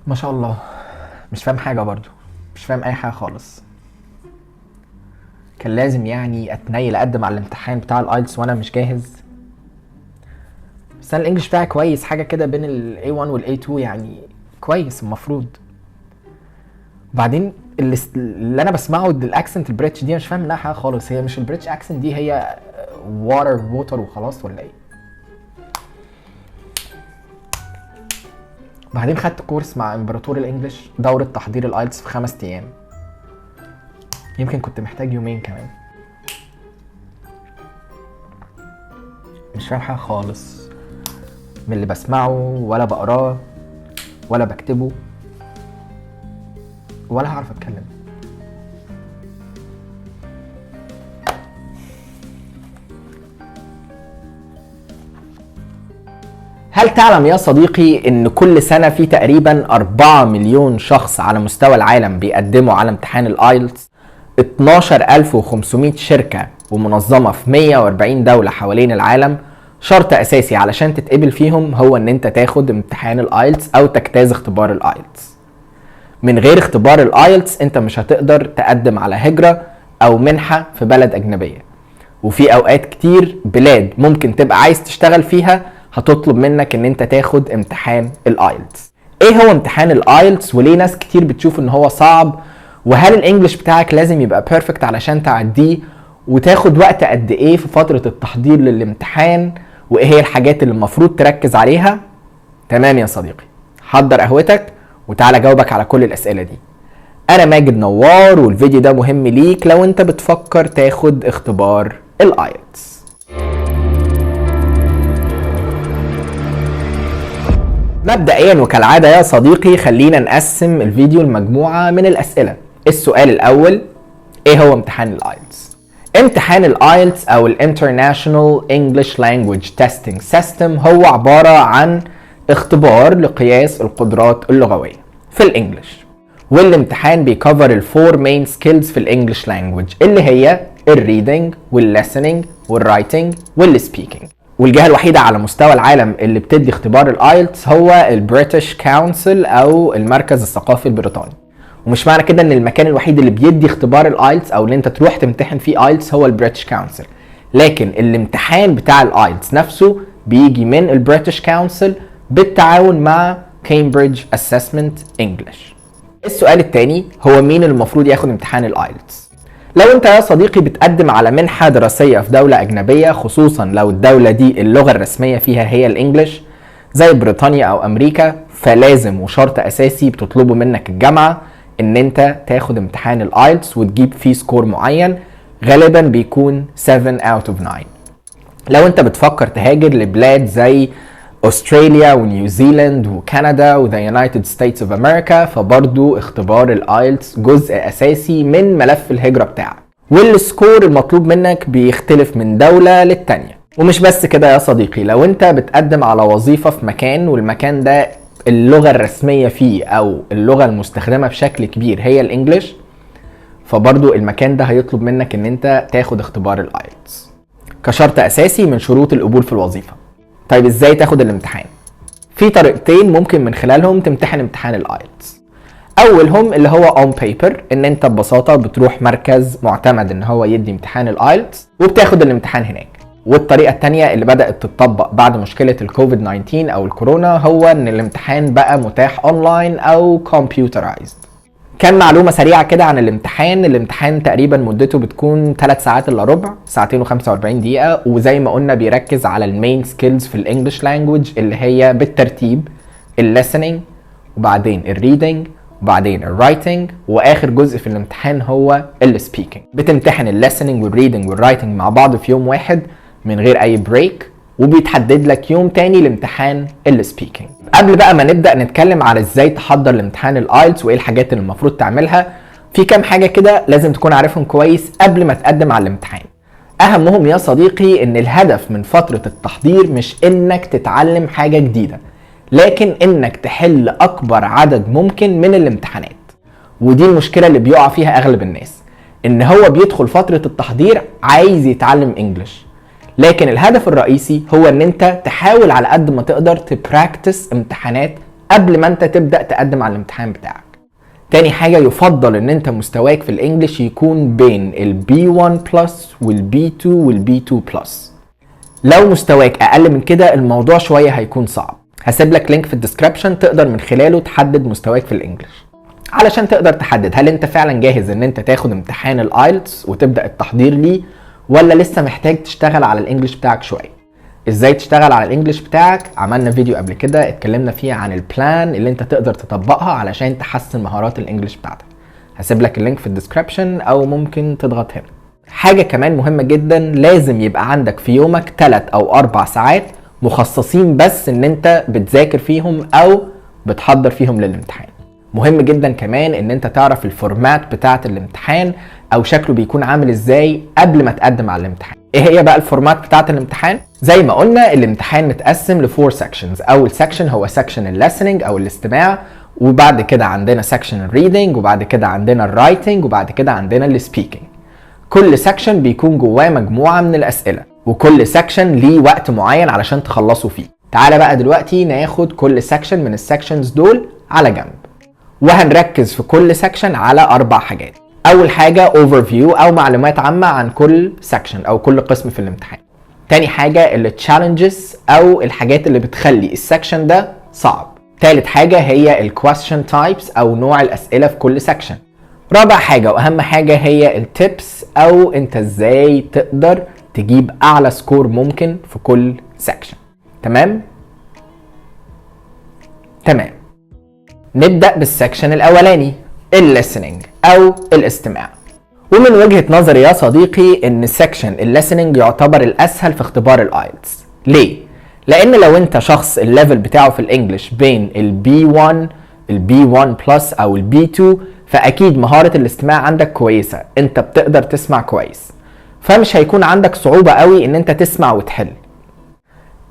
ما شاء الله. مش فاهم حاجة برضو، مش فاهم اي حاجة خالص. كان لازم يعني اتنيل اقدم على الامتحان بتاع الايلتس وانا مش جاهز. بس انا الانجليش بتاعي كويس، حاجة كده بين ال A1 وال A2 يعني، كويس المفروض. وبعدين اللي انا بسمعه الاكسنت البريتش دي مش فاهم منها حاجة خالص. هي مش البريتش اكسنت دي، هي ووتر وخلاص ولا ايه؟ بعدين خدت كورس مع امبراطور الانجليش، دورة تحضير الايلتس في 5 ايام. يمكن كنت محتاج يومين كمان. مش فاهم حاجة خالص من اللي بسمعه ولا بقراه ولا بكتبه ولا هعرف اتكلم. هل تعلم يا صديقي ان كل سنة في تقريبا 4 مليون شخص على مستوى العالم بيقدموا على امتحان الايلتس؟ 12500 شركة ومنظمة في 140 دولة حوالين العالم شرط اساسي علشان تتقبل فيهم هو ان انت تاخد امتحان الايلتس او تجتاز اختبار الايلتس. من غير اختبار الايلتس انت مش هتقدر تقدم على هجرة او منحة في بلد اجنبية. وفي اوقات كتير بلاد ممكن تبقى عايز تشتغل فيها هتطلب منك ان انت تاخد امتحان الايلتس. ايه هو امتحان الايلتس وليه ناس كتير بتشوف ان هو صعب؟ وهل الانجليش بتاعك لازم يبقى بيرفكت علشان تعديه؟ وتاخد وقت قد ايه في فترة التحضير للامتحان؟ وايه هي الحاجات اللي المفروض تركز عليها؟ تمام يا صديقي، حضر قهوتك وتعالى جاوبك على كل الاسئلة دي. انا ماجد نوار، والفيديو ده مهم ليك لو انت بتفكر تاخد اختبار الايلتس. مبدئيا وكالعادة يا صديقي خلينا نقسم الفيديو لمجموعة من الأسئلة. السؤال الأول، إيه هو امتحان الآيلتس؟ امتحان الآيلتس أو International English Language Testing System هو عبارة عن اختبار لقياس القدرات اللغوية في الإنجليش، والامتحان بيكفر الفور مين سكيلز في الإنجليش لانجويج اللي هي الريدنج والليسننج والرايتنج والسبيكنج. والجهة الوحيدة على مستوى العالم اللي بتدي اختبار الايلتس هو البريتش كونسل او المركز الثقافي البريطاني. ومش معنى كده ان المكان الوحيد اللي بيدي اختبار الايلتس او اللي انت تروح تمتحن فيه ايلتس هو البريتش كونسل، لكن الامتحان بتاع الايلتس نفسه بيجي من البريتش كونسل بالتعاون مع كامبريدج اسسمنت انجلش. السؤال الثاني هو مين المفروض ياخد امتحان الايلتس؟ لو انت يا صديقي بتقدم على منحة دراسية في دولة اجنبية، خصوصا لو الدولة دي اللغة الرسمية فيها هي الانجليش زي بريطانيا او امريكا، فلازم وشرط اساسي بتطلبه منك الجامعة ان انت تاخد امتحان الايلتس وتجيب فيه سكور معين، غالبا بيكون 7 out of 9. لو انت بتفكر تهاجر لبلاد زي استراليا ونيوزيلاند وكندا وذا يونايتد ستيتس اوف امريكا، فبرضو اختبار الايلتس جزء اساسي من ملف الهجرة بتاعك، والسكور المطلوب منك بيختلف من دولة للتانية. ومش بس كده يا صديقي، لو انت بتقدم على وظيفة في مكان والمكان ده اللغة الرسمية فيه او اللغة المستخدمة بشكل كبير هي الانجليش، فبرضو المكان ده هيطلب منك ان انت تاخد اختبار الايلتس كشرط اساسي من شروط القبول في الوظيفة. طيب ازاي تاخد الامتحان؟ في طريقتين ممكن من خلالهم تمتحن امتحان الايلتس. اولهم اللي هو اون بيبر، ان انت ببساطة بتروح مركز معتمد ان هو يدي امتحان الايلتس وبتاخد الامتحان هناك. والطريقة التانية اللي بدأت تتطبق بعد مشكلة الكوفيد 19 او الكورونا هو ان الامتحان بقى متاح اونلاين او كمبيوترايزد. كان معلومة سريعة كده عن الامتحان تقريبا مدته بتكون 3 ساعات الا ربع، ساعتين و45 دقيقة، وزي ما قلنا بيركز على المين سكيلز في الانجليش لانجويج اللي هي بالترتيب الليسننج وبعدين الريدنج وبعدين الرايتنج، واخر جزء في الامتحان هو السبيكنج. بتمتحن الليسننج والريدنج والرايتنج مع بعض في يوم واحد من غير اي بريك، وبيتحدد لك يوم تاني لامتحان السبيكنج. قبل بقى ما نبدأ نتكلم على ازاي تحضر لامتحان الايلتس وايه الحاجات اللي المفروض تعملها، في كام حاجة كده لازم تكون عارفهم كويس قبل ما تقدم على الامتحان. اهمهم يا صديقي ان الهدف من فترة التحضير مش انك تتعلم حاجة جديدة، لكن انك تحل اكبر عدد ممكن من الامتحانات. ودي المشكلة اللي بيقع فيها اغلب الناس، ان هو بيدخل فترة التحضير عايز يتعلم انجليش، لكن الهدف الرئيسي هو ان انت تحاول على قد ما تقدر تبراكتس امتحانات قبل ما انت تبدأ تقدم على الامتحان بتاعك. تاني حاجة، يفضل ان انت مستواك في الانجليش يكون بين ال B1 plus وال B2 وال B2 plus. لو مستواك اقل من كده الموضوع شوية هيكون صعب. هسيب لك لينك في الديسكريبشن تقدر من خلاله تحدد مستواك في الانجليش علشان تقدر تحدد هل انت فعلا جاهز ان انت تاخد امتحان الايلتس وتبدأ التحضير ليه، ولا لسه محتاج تشتغل على الانجليش بتاعك شوية. ازاي تشتغل على الانجليش بتاعك؟ عملنا فيديو قبل كده اتكلمنا فيه عن البلان اللي انت تقدر تطبقها علشان تحسن مهارات الانجليش بتاعتك. هسيب لك اللينك في الديسكريبشن او ممكن تضغط هنا. حاجة كمان مهمة جدا، لازم يبقى عندك في يومك 3 أو 4 ساعات مخصصين بس ان انت بتذاكر فيهم او بتحضر فيهم للامتحان. مهم جدا كمان ان انت تعرف الفورمات بتاعة الامتحان او شكله بيكون عامل ازاي قبل ما تقدم على الامتحان. ايه هي بقى الفورمات بتاعة الامتحان؟ زي ما قلنا الامتحان متقسم ل 4 sections. اول section هو section الليسننج او الاستماع، وبعد كده عندنا section الريدنج، وبعد كده عندنا الرايتنج، وبعد كده عندنا السبيكنج. كل section بيكون جواه مجموعة من الاسئلة، وكل section ليه وقت معين علشان تخلصوا فيه. تعالى بقى دلوقتي ناخد كل section من السكشنز دول على جنب، وهنركز في كل section على 4 حاجات. اول حاجة overview او معلومات عامة عن كل section او كل قسم في الامتحان. تاني حاجة اللي challenges او الحاجات اللي بتخلي السكشن ده صعب. تالت حاجة هي ال question types او نوع الاسئلة في كل section. رابع حاجة واهم حاجة هي التيبس او انت ازاي تقدر تجيب اعلى سكور ممكن في كل section. تمام؟ نبدأ بالسكشن الاولاني الليسننج او الاستماع. ومن وجهة نظري يا صديقي ان سكشن الليسننج يعتبر الاسهل في اختبار الايلتس. ليه؟ لان لو انت شخص الليفل بتاعه في الانجليش بين البي 1 البي 1 بلس او البي 2، فاكيد مهارة الاستماع عندك كويسة، انت بتقدر تسمع كويس، فمش هيكون عندك صعوبة قوي ان انت تسمع وتحل.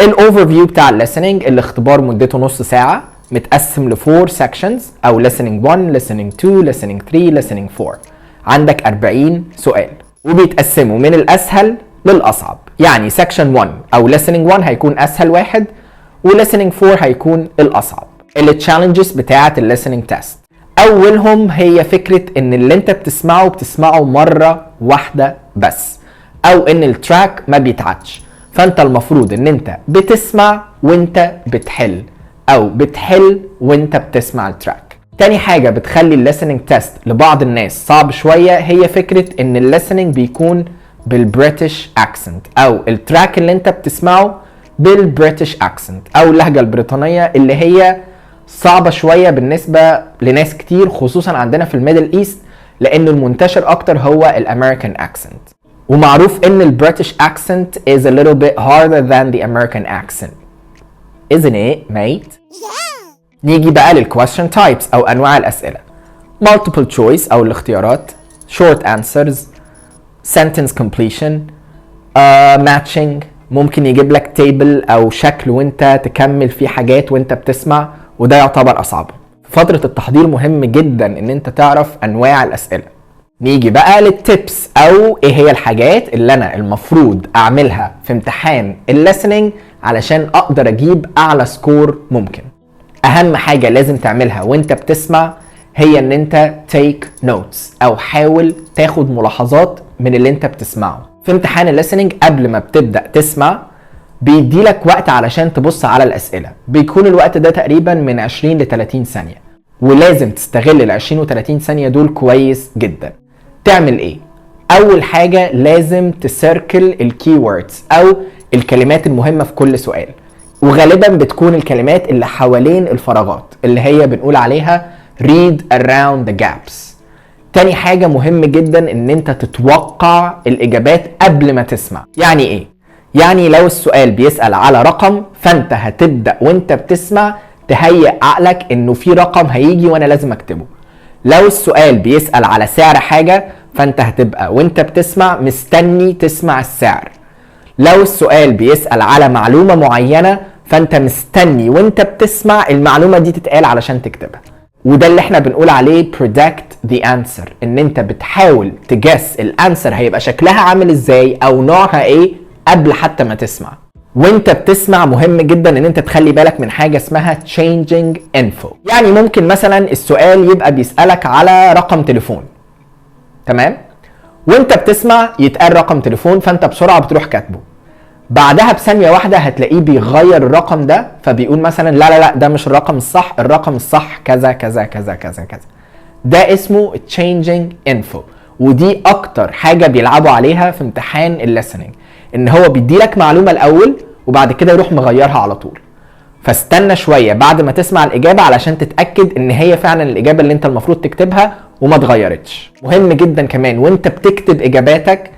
الاوفرفيو بتاع الليسننج الاختبار مدته نص ساعة، متقسم ل 4 sections او listening 1 listening 2 listening 3 listening 4. عندك 40 سؤال وبيتقسموا من الاسهل للاصعب. يعني section 1 او listening 1 هيكون اسهل واحد، و listening 4 هيكون الاصعب. التشالنجز بتاعه الليسننج تيست اولهم هي فكرة ان اللي انت بتسمعه مرة واحدة بس، او ان التراك ما بيتعدش. فانت المفروض ان انت بتسمع وانت بتحل، او بتحل وانت بتسمع التراك. تاني حاجة بتخلي الليسننج تيست لبعض الناس صعب شوية هي فكرة ان الليسننج بيكون بالبريتش اكسنت، او التراك اللي انت بتسمعه بالبريتش اكسنت او اللهجة البريطانية، اللي هي صعبة شوية بالنسبة لناس كتير خصوصا عندنا في الميدل ايست، لان المنتشر اكتر هو الامريكان اكسنت. ومعروف ان البريتش اكسنت is a little bit harder than the American accent. Isn't it, mate? نيجي بقى للquestion types أو أنواع الأسئلة. multiple choice أو الاختيارات، short answers، sentence completion، matching. ممكن يجيب لك table أو شكل وانت تكمل فيه حاجات وانت بتسمع، وده يعتبر أصعبه. في فترة التحضير مهم جدا ان انت تعرف أنواع الأسئلة. نيجي بقى للتيبس أو ايه هي الحاجات اللي أنا المفروض أعملها في امتحان الليسننج علشان أقدر أجيب أعلى سكور ممكن. اهم حاجة لازم تعملها وانت بتسمع هي ان انت take notes او حاول تاخد ملاحظات من اللي انت بتسمعه. في امتحان الليسننج قبل ما بتبدأ تسمع بيديلك وقت علشان تبص على الاسئلة، بيكون الوقت ده تقريبا من 20 ل 30 ثانية، ولازم تستغل ال 20 و 30 ثانية دول كويس جدا. تعمل ايه؟ اول حاجة لازم تسيركل الكيوردز او الكلمات المهمة في كل سؤال، وغالبا بتكون الكلمات اللي حوالين الفراغات اللي هي بنقول عليها read around the gaps. تاني حاجة مهم جدا ان انت تتوقع الاجابات قبل ما تسمع. يعني ايه؟ يعني لو السؤال بيسأل على رقم، فانت هتبدأ وانت بتسمع تهيئ عقلك انه في رقم هيجي وانا لازم اكتبه. لو السؤال بيسأل على سعر حاجة، فانت هتبقى وانت بتسمع مستني تسمع السعر. لو السؤال بيسأل على معلومة معينة، فانت مستني وانت بتسمع المعلومة دي تتقال علشان تكتبها. وده اللي احنا بنقول عليه predict the answer، ان انت بتحاول تجس الانسر هيبقى شكلها عامل ازاي او نوعها ايه قبل حتى ما تسمع. وانت بتسمع مهم جدا ان انت تخلي بالك من حاجة اسمها changing info. يعني ممكن مثلا السؤال يبقى بيسألك على رقم تليفون، تمام؟ وانت بتسمع يتقال رقم تليفون، فانت بسرعة بتروح كاتبه. بعدها بثانية واحدة هتلاقيه بيغير الرقم ده، فبيقول مثلا لا ده مش الرقم الصح، الرقم الصح كذا كذا كذا كذا كذا. ده اسمه changing info، ودي اكتر حاجة بيلعبوا عليها في امتحان الليسننج، ان هو بيديلك معلومة الاول وبعد كده يروح مغيرها على طول. فاستنى شوية بعد ما تسمع الاجابة علشان تتأكد ان هي فعلا الاجابة اللي انت المفروض تكتبها وما اتغيرتش. مهم جدا كمان وانت بتكتب اجاباتك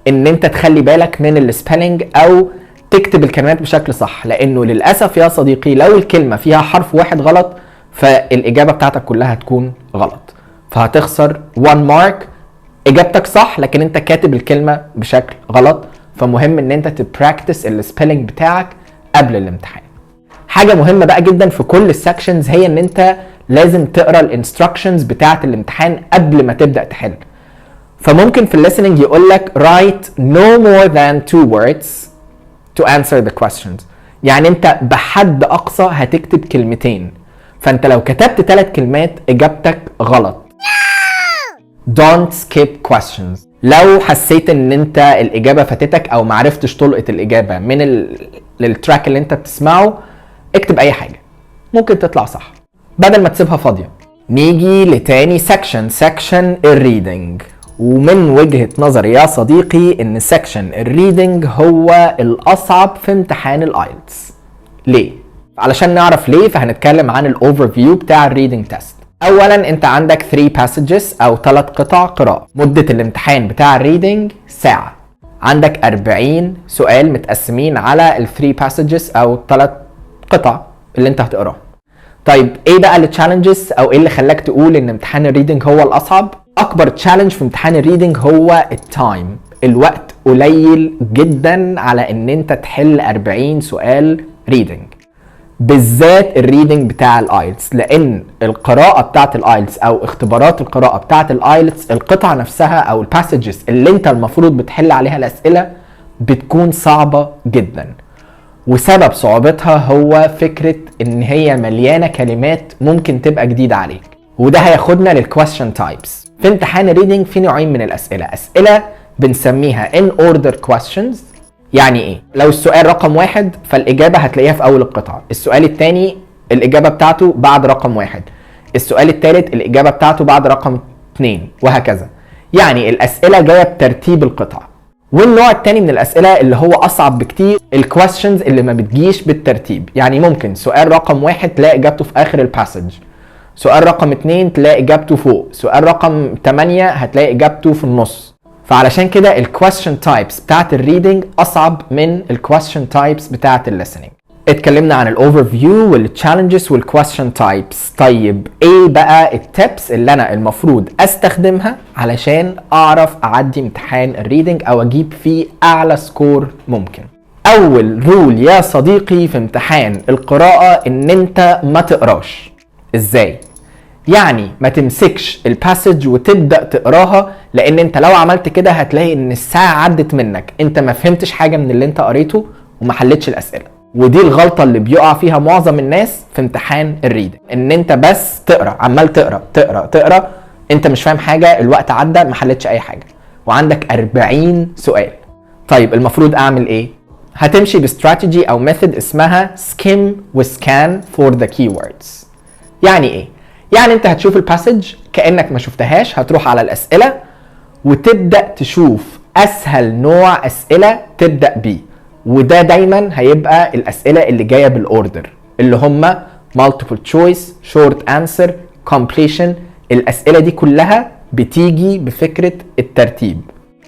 ان انت تخلي بالك من السبيلنج او تكتب الكلمات بشكل صح، لانه للأسف يا صديقي لو الكلمة فيها حرف واحد غلط فالاجابة بتاعتك كلها هتكون غلط، فهتخسر 1 مارك. اجابتك صح لكن انت كاتب الكلمة بشكل غلط، فمهم ان انت تبراكتس السبيلنج بتاعك قبل الامتحان. حاجة مهمة بقى جدا في كل السكشنز هي ان انت لازم تقرا الانستراكشنز بتاعة الامتحان قبل ما تبدأ تحل. فممكن في الليسننج يقول لك write no more than 2 words to answer the questions. يعني انت بحد اقصى هتكتب كلمتين، فانت لو كتبت 3 كلمات اجابتك غلط. Don't skip questions. لو حسيت ان انت الاجابة فاتتك او معرفتش تلقط الاجابة من التراك اللي انت بتسمعه، اكتب اي حاجة ممكن تطلع صح بدل ما تسيبها فاضية. نيجي لتاني سكشن الريدنج، ومن وجهة نظري يا صديقي ان سكشن الريدنج هو الاصعب في امتحان الايلتس. ليه؟ علشان نعرف ليه فهنتكلم عن الاوفر فيو بتاع الريدنج تيست. اولا انت عندك 3 passages او 3 قطع قراءة. مدة الامتحان بتاع الريدنج ساعة. عندك 40 سؤال متقسمين على ال 3 passages او 3 قطع اللي انت هتقراها. طيب ايه بقى التشالنجز او ايه اللي خلاك تقول ان امتحان الريدنج هو الاصعب؟ اكبر تشالنج في امتحان الريدنج هو التايم. الوقت قليل جدا على ان انت تحل 40 سؤال ريدنج، بالذات الريدنج بتاع الايلتس، لان القراءة بتاعت الايلتس او اختبارات القراءة بتاعت الايلتس القطع نفسها او الباسجز اللي انت المفروض بتحل عليها الاسئلة بتكون صعبة جدا. وسبب صعوبتها هو فكرة ان هي مليانة كلمات ممكن تبقى جديدة عليك، وده هياخدنا للكويستشن تايبس. في امتحان الريدنج في نوعين من الاسئلة، اسئلة بنسميها in order questions. يعني ايه؟ لو السؤال رقم 1 فالاجابة هتلاقيها في اول القطعة، السؤال الثاني الاجابة بتاعته بعد رقم 1، السؤال الثالث الاجابة بتاعته بعد رقم 2، وهكذا. يعني الاسئلة جاية بترتيب القطعة. والنوع الثاني من الاسئله اللي هو اصعب بكتير، الكويستشنز اللي ما بتجيش بالترتيب. يعني ممكن سؤال رقم 1 تلاقي اجابته في اخر الباسج، سؤال رقم 2 تلاقي اجابته فوق، سؤال رقم 8 هتلاقي اجابته في النص. فعلشان كده الكويستشن تايبس بتاعت الريدنج اصعب من الكويستشن تايبس بتاعت الليسننج. اتكلمنا عن الاوفر فيو والتشالنجز والكويستشن تايبس. طيب ايه بقى التيبس اللي انا المفروض استخدمها علشان اعرف اعدي امتحان الريدنج او اجيب فيه اعلى سكور ممكن؟ اول رول يا صديقي في امتحان القراءة ان انت ما تقراش. ازاي؟ يعني ما تمسكش الباسج وتبدأ تقراها، لان انت لو عملت كده هتلاقي ان الساعة عدت منك، انت ما فهمتش حاجة من اللي انت قريته وما حلتش الاسئلة. ودي الغلطة اللي بيقع فيها معظم الناس في امتحان الريدنج، ان انت بس تقرا، عمال تقرا، انت مش فاهم حاجة، الوقت عدى ما حلتش اي حاجة وعندك 40 سؤال. طيب المفروض اعمل ايه؟ هتمشي باستراتيجي او ميثود اسمها skim وscan for the keywords. يعني ايه؟ يعني انت هتشوف الباسج كأنك ما شفتهاش، هتروح على الاسئلة وتبدأ تشوف اسهل نوع اسئلة تبدأ بيه، وده دايما هيبقى الاسئلة اللي جاية بالاوردر اللي هم multiple choice, short answer, completion. الاسئلة دي كلها بتيجي بفكرة الترتيب،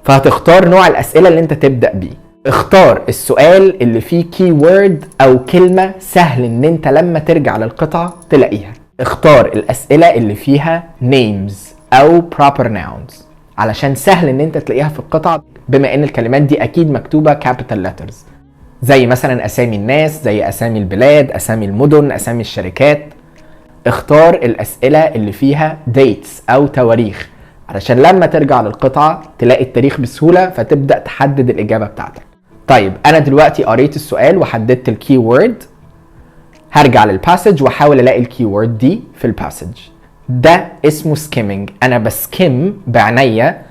فهتختار نوع الاسئلة اللي انت تبدأ بيه. اختار السؤال اللي فيه keyword او كلمة سهل ان انت لما ترجع للقطعة تلاقيها. اختار الاسئلة اللي فيها names او proper nouns علشان سهل ان انت تلاقيها في القطعة، بما ان الكلمات دي اكيد مكتوبة capital letters، زي مثلا اسامي الناس، زي اسامي البلاد، اسامي المدن، اسامي الشركات. اختار الاسئلة اللي فيها dates او تواريخ علشان لما ترجع للقطعة تلاقي التاريخ بسهولة فتبدأ تحدد الاجابة بتاعتك. طيب انا دلوقتي قريت السؤال وحددت الكي وورد، هرجع للباسج واحاول الاقي الكي وورد دي في الباسج. ده اسمه skimming. انا بسكيم بعناية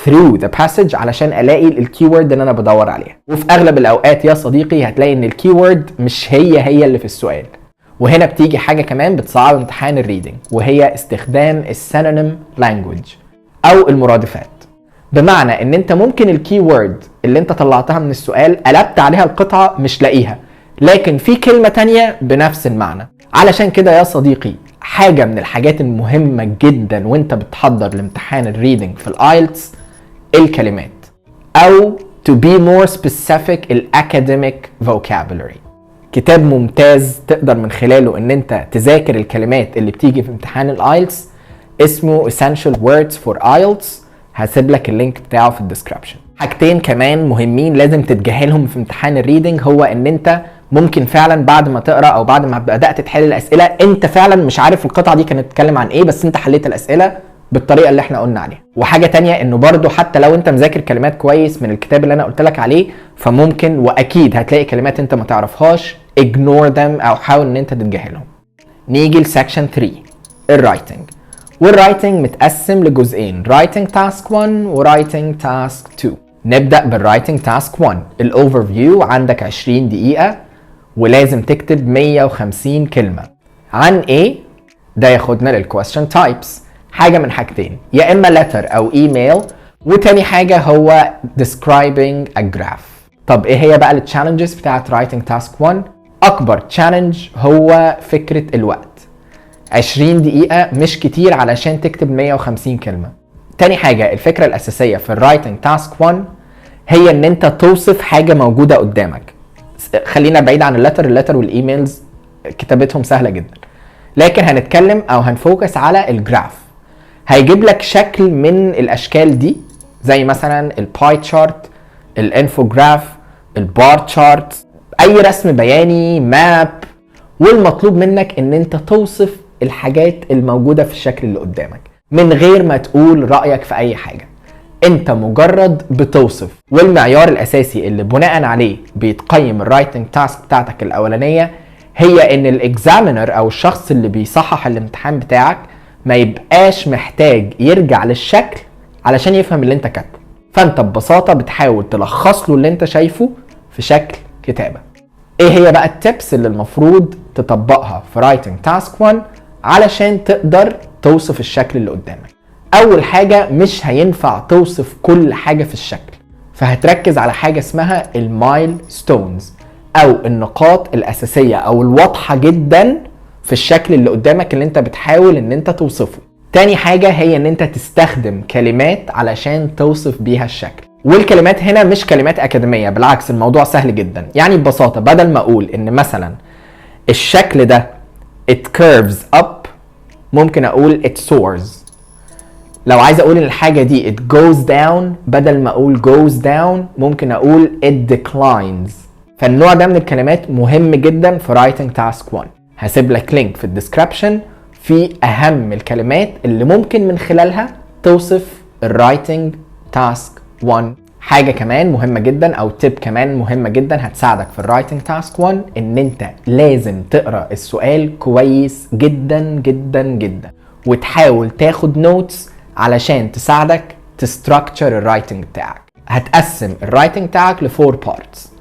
through the passage علشان الاقي الكي وورد اللي انا بدور عليها. وفي اغلب الاوقات يا صديقي هتلاقي ان الكي وورد مش هي اللي في السؤال. وهنا بتيجي حاجة كمان بتصعب امتحان الريدنج، وهي استخدام السينونيم لانجويج او المرادفات. بمعنى ان انت ممكن الكي وورد اللي انت طلعتها من السؤال قلبت عليها القطعة مش لاقيها، لكن في كلمة تانية بنفس المعنى. علشان كده يا صديقي حاجة من الحاجات المهمة جدا وانت بتحضر لامتحان الريدنج في الايلتس الكلمات، او to be more specific الacademic vocabulary. كتاب ممتاز تقدر من خلاله ان انت تذاكر الكلمات اللي بتيجي في امتحان الايلتس اسمه Essential Words for IELTS، هسيب لك اللينك بتاعه في الديسكريبشن. حاجتين كمان مهمين لازم تتجاهلهم في امتحان الريدنج، هو ان انت ممكن فعلا بعد ما تقرا او بعد ما بدات تحل الاسئله انت فعلا مش عارف القطعه دي كانت بتتكلم عن ايه، بس انت حليت الاسئله بالطريقه اللي احنا قلنا عليها. وحاجه تانية انه برضو حتى لو انت مذاكر كلمات كويس من الكتاب اللي انا قلت لك عليه، فممكن واكيد هتلاقي كلمات انت ما تعرفهاش ignore them او حاول ان انت تتجاهلهم. نيجي لسكشن 3 الرايتنج. والرايتنج متقسم لجزئين، رايتنج تاسك 1 ورايتنج تاسك 2. نبدا بالرايتنج تاسك 1. الاوفر فيو عندك 20 دقيقه ولازم تكتب 150 كلمه. عن ايه؟ ده ياخدنا للكويستشن تايبس. حاجه من حاجتين، يا اما letter او ايميل، وتاني حاجه هو describing a graph. طب ايه هي بقى التشالنجز بتاعت رايتنج تاسك 1؟ اكبر تشالنج هو فكره الوقت. 20 دقيقه مش كتير علشان تكتب 150 كلمه. تاني حاجه الفكره الاساسيه في الرايتنج تاسك 1 هي ان انت توصف حاجه موجوده قدامك. خلينا بعيد عن اللتر والايميلز كتابتهم سهله جدا، لكن هنتكلم او هنفوكس على الجراف. هيجيب لك شكل من الاشكال دي زي مثلا الباي تشارت، الانفوجراف، البار تشارت، اي رسم بياني، ماب. والمطلوب منك ان انت توصف الحاجات الموجوده في الشكل اللي قدامك من غير ما تقول رايك في اي حاجه، انت مجرد بتوصف. والمعيار الاساسي اللي بناء عليه بيتقيم الرايتنج تاسك بتاعتك الاولانيه هي ان الاكزامينر او الشخص اللي بيصحح الامتحان بتاعك ما يبقاش محتاج يرجع للشكل علشان يفهم اللي انت كاتبه. فانت ببساطه بتحاول تلخص له اللي انت شايفه في شكل كتابه. ايه هي بقى التبس اللي المفروض تطبقها في رايتنج تاسك 1 علشان تقدر توصف الشكل اللي قدامك؟ اول حاجه مش هينفع توصف كل حاجه في الشكل، فهتركز على حاجه اسمها المايل ستونز او النقاط الاساسيه او الواضحه جدا في الشكل اللي قدامك اللي انت بتحاول ان انت توصفه. تاني حاجه هي ان انت تستخدم كلمات علشان توصف بيها الشكل. والكلمات هنا مش كلمات اكاديميه، بالعكس الموضوع سهل جدا. يعني ببساطه بدل ما اقول ان مثلا الشكل ده it curves up ممكن اقول it soars. لو عايز اقول ان الحاجه دي it goes down بدل ما اقول goes down ممكن اقول it declines. فالنوع ده من الكلمات مهم جدا في رايتنج تاسك 1. هسيب لك لينك في الديسكريبشن في اهم الكلمات اللي ممكن من خلالها توصف الرايتنج تاسك 1. حاجه كمان مهمه جدا او تيب كمان مهمه جدا هتساعدك في الرايتنج تاسك 1 ان انت لازم تقرا السؤال كويس جدا جدا جدا وتحاول تاخد نوتس علشان تساعدك تستراكتشر الرايتنج بتاعك. هتقسم الرايتنج بتاعك لفور بارتس.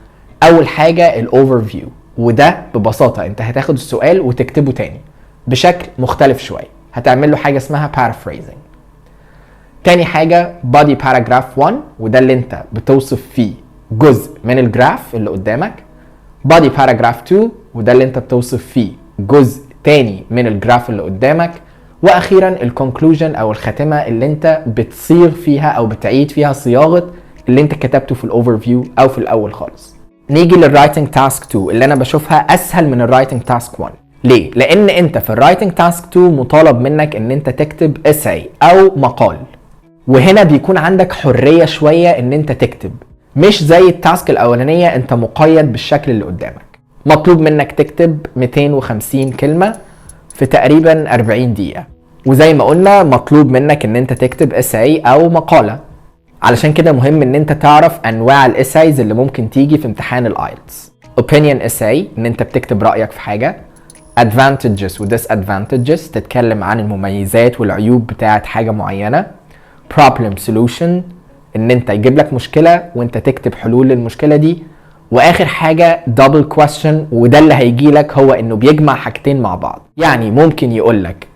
اول حاجه الاوفر فيو، وده ببساطه انت هتاخد السؤال وتكتبه تاني بشكل مختلف شويه، هتعمل له حاجه اسمها paraphrasing. تاني حاجه body paragraph 1 وده اللي انت بتوصف فيه جزء من الجراف اللي قدامك. body paragraph 2 وده اللي انت بتوصف فيه جزء تاني من الجراف اللي قدامك. واخيرا الكونكلوجن او الخاتمه اللي انت بتصيغ فيها او بتعيد فيها صياغه اللي انت كتبته في الاوفر فيو او في الاول خالص. نيجي للرايتنج تاسك 2 اللي انا بشوفها اسهل من الرايتنج تاسك 1. ليه؟ لان انت في الرايتنج تاسك 2 مطالب منك ان انت تكتب اساي او مقال، وهنا بيكون عندك حريه شويه ان انت تكتب، مش زي التاسك الاولانيه انت مقيد بالشكل اللي قدامك. مطلوب منك تكتب 250 كلمه في تقريبا 40 دقيقه، وزي ما قلنا مطلوب منك ان انت تكتب اساي او مقاله. علشان كده مهم ان انت تعرف انواع الاسايز اللي ممكن تيجي في امتحان الايلتس. opinion essay ان انت بتكتب رأيك في حاجة. advantages و disadvantages تتكلم عن المميزات والعيوب بتاعت حاجة معينة. problem solution ان انت يجيب لك مشكلة وانت تكتب حلول للمشكلة دي. واخر حاجة double question، وده اللي هيجي لك هو انه بيجمع حاجتين مع بعض. يعني ممكن يقول لك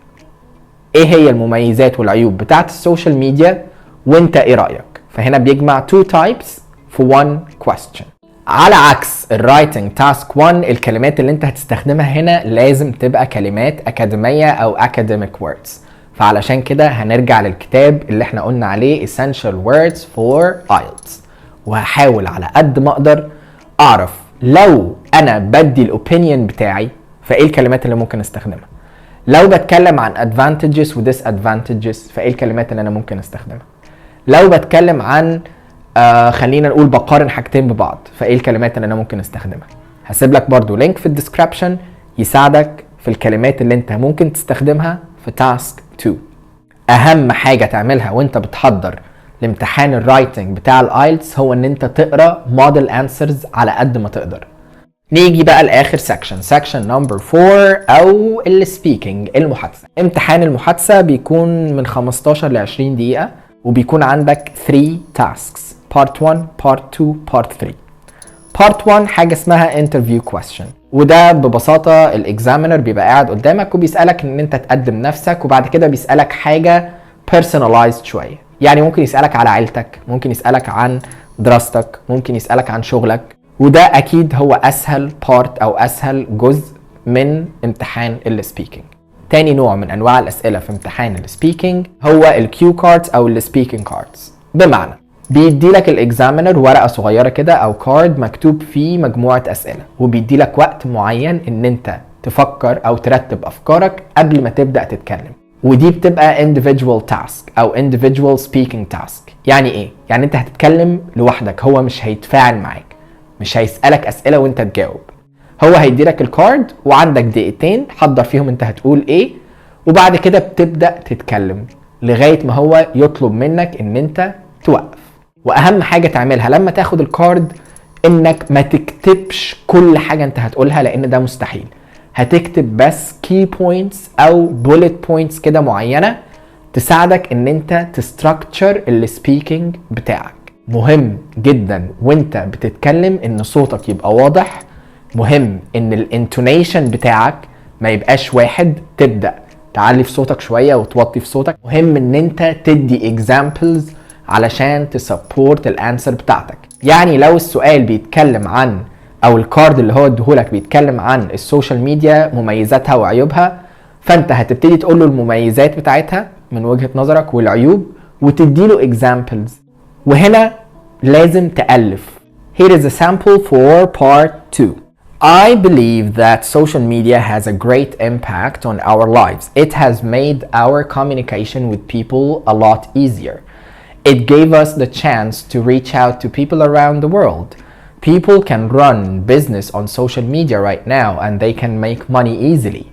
ايه هي المميزات والعيوب بتاعت السوشيال ميديا وانت ايه رأيك، فهنا بيجمع two types في one question. على عكس الرايتنج تاسك 1 الكلمات اللي انت هتستخدمها هنا لازم تبقى كلمات اكاديمية او academic words، فعلشان كده هنرجع للكتاب اللي احنا قلنا عليه essential words for IELTS، وهحاول على قد ما اقدر اعرف لو انا بدي الاوبينيون بتاعي فايه الكلمات اللي ممكن استخدمها، لو بتكلم عن advantages و disadvantages فايه الكلمات اللي انا ممكن استخدمها، لو بتكلم عن خلينا نقول بقارن حاجتين ببعض فايه الكلمات اللي انا ممكن استخدمها. هسيب لك برضو لينك في الديسكريبشن يساعدك في الكلمات اللي انت ممكن تستخدمها في تاسك 2. اهم حاجة تعملها وانت بتحضر لامتحان الرايتنج بتاع الايلتس هو ان انت تقرا موديل انسرز على قد ما تقدر. نيجي بقى لاخر سكشن نمبر 4 او السبيكينج، المحادثة. امتحان المحادثة بيكون من 15 ل 20 دقيقة وبيكون عندك 3 tasks part 1 part 2 part 3. part 1 حاجة اسمها interview question، وده ببساطة الاكزامينر بيبقى قاعد قدامك وبيسألك ان انت تقدم نفسك، وبعد كده بيسألك حاجة personalized شوية، يعني ممكن يسألك على عيلتك، ممكن يسألك عن دراستك، ممكن يسألك عن شغلك، وده اكيد هو اسهل part او اسهل جزء من امتحان السبيكينج. تاني نوع من انواع الاسئله في امتحان السبيكينج هو الكيو كاردز او السبيكينج كاردز، بمعنى بيدي لك الاكزامينر ورقه صغيره كده او كارد مكتوب فيه مجموعه اسئله، وبيدي لك وقت معين ان انت تفكر او ترتب افكارك قبل ما تبدا تتكلم، ودي بتبقى individual task او individual speaking task. يعني ايه؟ يعني انت هتتكلم لوحدك، هو مش هيتفاعل معاك، مش هيسالك اسئله وانت تجاوب، هو هيديلك الكارد وعندك دقيقتين حضر فيهم انت هتقول ايه، وبعد كده بتبدأ تتكلم لغاية ما هو يطلب منك ان انت توقف. واهم حاجة تعملها لما تاخد الكارد انك ما تكتبش كل حاجة انت هتقولها، لان ده مستحيل. هتكتب بس key points او bullet points كده معينة تساعدك ان انت تستراكتشر السبيكينج بتاعك. مهم جدا وانت بتتكلم ان صوتك يبقى واضح، مهم ان الانتونيشن بتاعك ما يبقاش واحد، تبدأ تعلي في صوتك شوية وتوطي في صوتك، مهم ان انت تدي examples علشان تسبورت الانسر بتاعتك. يعني لو السؤال بيتكلم عن او الكارد اللي هو اديهولك بيتكلم عن السوشيال ميديا مميزاتها وعيوبها، فانت هتبتدي تقول له المميزات بتاعتها من وجهة نظرك والعيوب وتديله examples، وهنا لازم تألف. Here is a sample for part 2. I believe that social media has a great impact on our lives. It has made our communication with people a lot easier. It gave us the chance to reach out to people around the world. People can run business on social media right now and they can make money easily.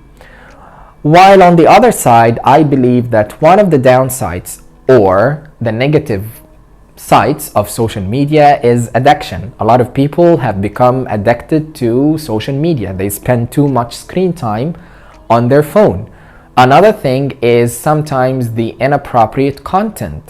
While on the other side, I believe that one of the downsides or the negative sides of social media is addiction. A lot of people have become addicted to social media. They spend too much screen time on their phone. Another thing is sometimes the inappropriate content.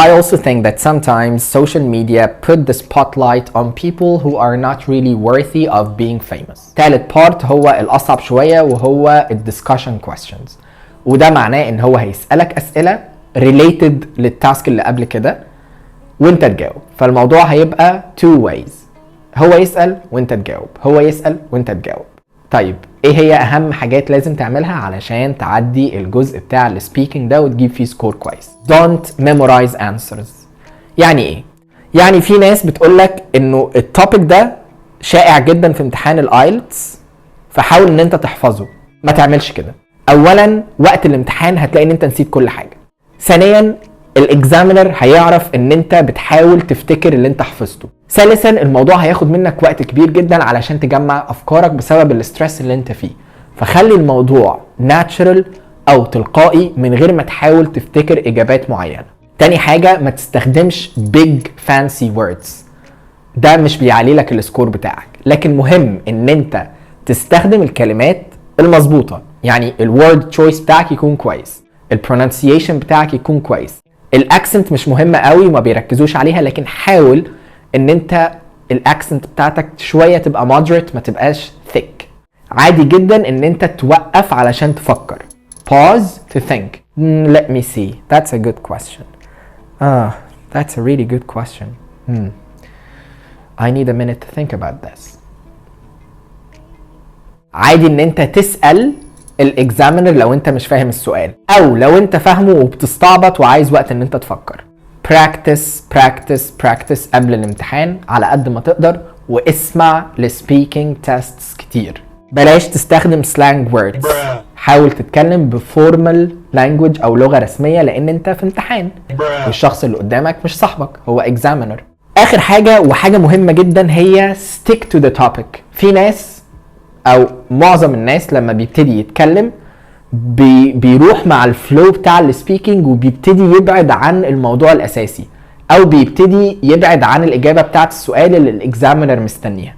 I also think that sometimes social media put the spotlight on people who are not really worthy of being famous. ثالث part هو الأصعب شوية وهو discussion questions، وده معناه ان هو هيسألك أسئلة related للتاسك اللي قبل كده وانت تجاوب، فالموضوع هيبقى two ways، هو يسأل وانت تجاوب، هو يسأل وانت تجاوب. طيب ايه هي اهم حاجات لازم تعملها علشان تعدي الجزء بتاع السبيكينج ده وتجيب فيه سكور كويس؟ Don't memorize answers. يعني ايه؟ يعني في ناس بتقولك انه التوبيك ده شائع جدا في امتحان الايلتس فحاول ان انت تحفظه. ما تعملش كده. اولا وقت الامتحان هتلاقي ان انت نسيت كل حاجة. ثانيا الاكزامينر هيعرف ان انت بتحاول تفتكر اللي انت حفظته. ثالثا الموضوع هياخد منك وقت كبير جدا علشان تجمع افكارك بسبب الاسترس اللي انت فيه، فخلي الموضوع ناتشرال او تلقائي من غير ما تحاول تفتكر اجابات معينة. تاني حاجة ما تستخدمش big fancy words، ده مش بيعلي لك السكور بتاعك، لكن مهم ان انت تستخدم الكلمات المظبوطة، يعني الword choice بتاعك يكون كويس، البرونانسيشن بتاعك يكون كويس. الاكسنت مش مهمة قوي وما بيركزوش عليها، لكن حاول ان انت الاكسنت بتاعتك شوية تبقى moderate، ما تبقاش thick. عادي جدا ان انت توقف علشان تفكر. Pause to think. Let me see. That's a good question. That's a really good question. I need a minute to think about this. عادي ان انت تسأل الاكزامينر لو انت مش فاهم السؤال، او لو انت فاهمه وبتستعبط وعايز وقت ان انت تفكر. practice قبل الامتحان على قد ما تقدر، واسمع لسبيكينج تيستس كتير. بلاش تستخدم slang words. حاول تتكلم بفورمال لانجوج او لغة رسمية، لان انت في امتحان والشخص اللي قدامك مش صاحبك، هو اكزامينر. اخر حاجة وحاجة مهمة جدا هي stick to the topic. في ناس او معظم الناس لما بيبتدي يتكلم بيروح مع الفلو بتاع السبيكينج وبيبتدي يبعد عن الموضوع الاساسي، او بيبتدي يبعد عن الاجابة بتاعت السؤال اللي الاكزامينر مستنيها.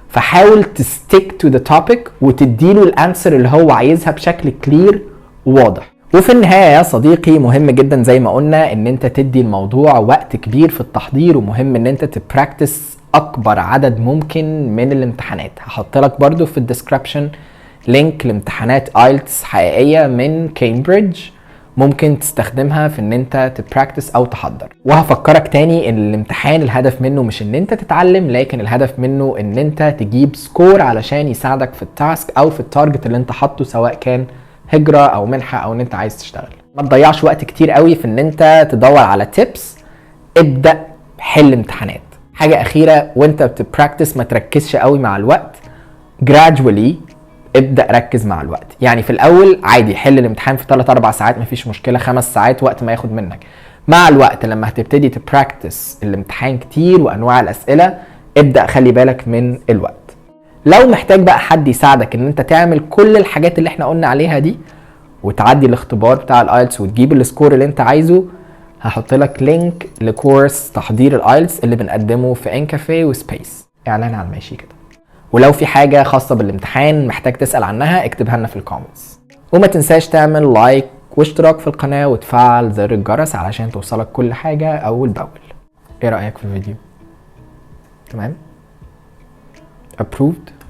فحاول تستيك تو ذا توبيك وتديله الانسر اللي هو عايزها بشكل كلير وواضح. وفي النهاية يا صديقي مهم جدا زي ما قلنا ان انت تدي الموضوع وقت كبير في التحضير، ومهم ان انت تبراكتس اكبر عدد ممكن من الامتحانات. هحط لك برضو في الديسكريبشن لينك لامتحانات ايلتس حقيقية من كامبريدج، ممكن تستخدمها في ان انت تبراكتس او تحضر. وهفكرك تاني ان الامتحان الهدف منه مش ان انت تتعلم، لكن الهدف منه ان انت تجيب سكور علشان يساعدك في التاسك او في التارجت اللي انت حاطه، سواء كان هجرة او منحة او ان انت عايز تشتغل. ما تضيعش وقت كتير قوي في ان انت تدور على تيبس، ابدأ حل امتحانات. حاجة اخيرة وانت بتبراكتس ما تركزش قوي مع الوقت، gradually ابدأ ركز مع الوقت. يعني في الاول عادي حل الامتحان في 3-4 ساعات مفيش مشكلة، 5 ساعات وقت ما ياخد منك. مع الوقت لما هتبتدي تبراكتس الامتحان كتير وانواع الاسئلة، ابدأ خلي بالك من الوقت. لو محتاج بقى حد يساعدك ان انت تعمل كل الحاجات اللي احنا قلنا عليها دي وتعدي الاختبار بتاع الايلتس وتجيب السكور اللي انت عايزه، هحط لك لينك لكورس تحضير الايلتس اللي بنقدمه في انكافيه وسبيس، اعلان على الماشي كده. ولو في حاجة خاصة بالامتحان محتاج تسأل عنها اكتبها لنا في الكومنتس، وما تنساش تعمل لايك واشتراك في القناة وتفعل زر الجرس علشان توصلك كل حاجة اول باول. ايه رأيك في الفيديو؟ تمام؟ approved.